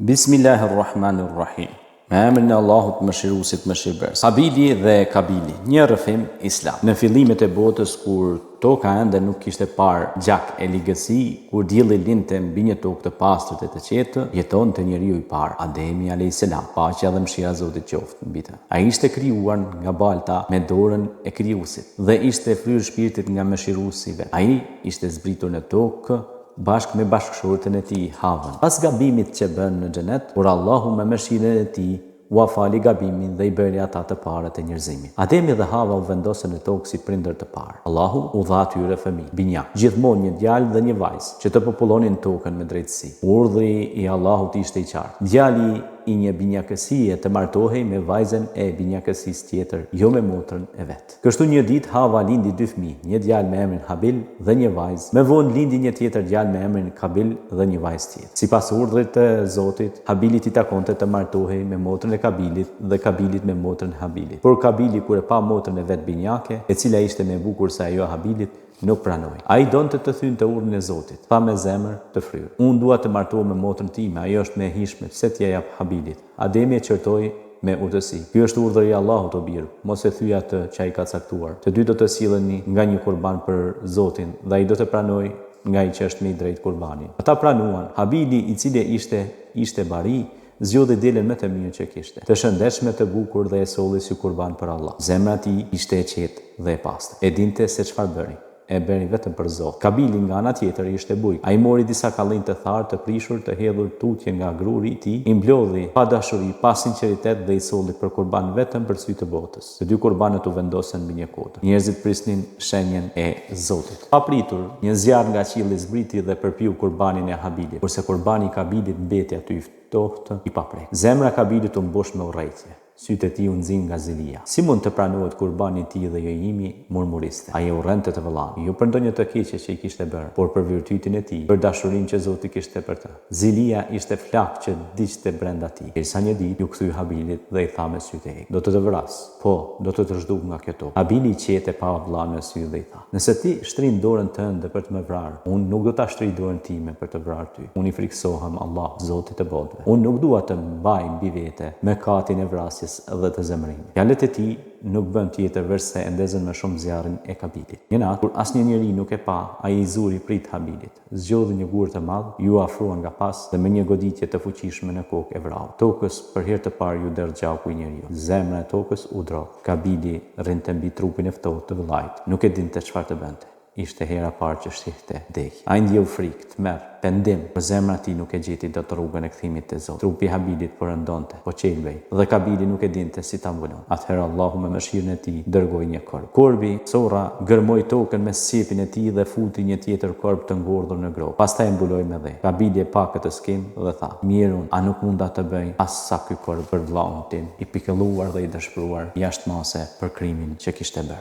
Bismillahirrahmanirrahim. Me emrin e Allahut mëshiruesit mëshirbes. Habili dhe Kabili, një rrëfim islam. Në fillimet e botës, kur toka ende nuk kishte parë gjak e ligësi, kur dielli linte mbi një tokë të pastër e të qetë, jetonte njeriu i parë, Ademi alayhis salam, paqja dhe mëshira e Zotit qoftë mbi të. Ai ishte krijuar nga balta me dorën e krijuesit dhe ishte fryrë shpirtit nga mëshiruesi vet. Ai ishte zbritur në tokë bashkë me bashkëshorten e tij Havën. Pas gabimit që bën në xhenet, por Allahu me mëshirën e tij u afali gabimin dhe i bëri ata të parët e njerëzimit. Ademi dhe Hava u vendosën në tokë si prindër të parë. Allahu u dha atyre fëmijë, binjak, gjithmonë një djalë dhe një vajzë, që të popullonin tokën me drejtësi. Urdhri i Allahut ishte i qartë. Djali i një binjakësie të martohej me vajzën e binjakësisë tjetër, jo me motrën e vet. Kështu një ditë Hava lindi dy fëmijë, një djalë me emrin Habil dhe një vajzë. Më vonë lindi një tjetër djalë me emrin Kabil dhe një vajzë tjetër. Sipas urdhrit të Zotit, Habilit i takonte të martohej me motrën e Kabilit dhe Kabilit me motrën e Habilit. Por Kabili kur e pa motrën e vet binjake, e cila ishte më bukur se ajo e Habilit, nuk pranoi. Ai donte të thynte urdhrin e Zotit. Tha me zemër të fryrë: "Unë dua të martohem me motrën time, ajo është më e hishme, pse t'ja jap Habilit?" Ademi e qortoi me urtësi: "Ky është urdhri i Allahut, o birë, mos e thyej atë që ai ka caktuar. Të dy do të silleni nga një kurban për Zotin dhe ai do të pranojë nga ai që është më i drejtë kurbanin." Ata pranuan. Habili, i cili ishte bari, zgjodhi dielën më të mirë që kishte, të shëndetshme, të bukur dhe e solli si kurban për Allah. Zemra e tij ishte e qetë dhe e pastër. E dinte se çfarë bëri. E bëri vetëm për Zot. Kabili nga ana tjetër ishte bujk. Ai mori disa kallinj të tharë të prishur, të hedhur tutje nga gruri i tij, i mblodhi pa dashuri, pa sinqeritet dhe i solli për kurban vetëm për sy të botës. Të dy kurbanet u vendosen mbi një kodër. Njerëzit prisnin shenjen e Zotit. Pa pritur, një zjarr nga qielli zbriti dhe përpiu kurbanin e Habilit, kurse kurbani i Kabilit mbeti aty i ftohtë, i paprek. Zemra e Kabilit u mbosh me urrëtie. Sytë e tij u nxin nga zilia. Si mund të pranohet kurbani i tij dhe jo imi, murmuriste. Ai urrente të vëllain, jo për ndonjë të keqe që i kishte bërë, por për virtytin e tij, për dashurinë që Zoti kishte për të. Zilia ishte flak që diqte brenda tij. Derisa një ditë ju kthye Habilit dhe i tha me sytë e do të vras. Po, do të zhduk nga kjo tokë. Habili i qete pa vëllain në sy dhe i tha: "Nëse ti shtrin dorën tënde për të më vrarë, unë nuk do ta shtrij dorën time për të vrarë ty. Unë i friksohem Allah, Zotit të botëve. Unë nuk dua të mbaj mbi vete mëkatin e vrasjes dhe të zemrimit." Fjalët e tij nuk bën tjetër veçse e ndezën më shumë zjarrin e Kabilit. Një natë, kur asnjë njeri nuk e pa, ai i zuri prit Habilit. Zgjodhi një gur të madh, ju afrua nga pas dhe me një goditje të fuqishme në kokë e vrau. Tokës për herë të parë ju derdh gjaku i njeriu. Zemra e tokës u drodh. Kabili rrinte mbi trupin e ftohtë të vëllait. Nuk e dinte çfarë të bënte. Ishte hera parë që shihte degj. Ai ndjeu frikë, tmerr, pendim, por zemra e tij nuk e gjeti dot rrugën e kthimit te Zoti. Trupi i Habilit po rëndonte, po qelbej, dhe Kabili nuk e dinte si ta mbulon. Atëherë Allahu me mëshirën e tij dërgoi një korb. Korbi, sorra, gërmoi tokën me sjepin e tij dhe futi një tjetër korb të ngordhur në grop. Pastaj e mbuloi me dhe. Kabili e pa këtë skim dhe tha: "Mirun, a nuk munda të bëj as sa ky korb për vllaun tim, i pikëlluar dhe i dëshpëruar jashtëmase për krimin që kishte bërë."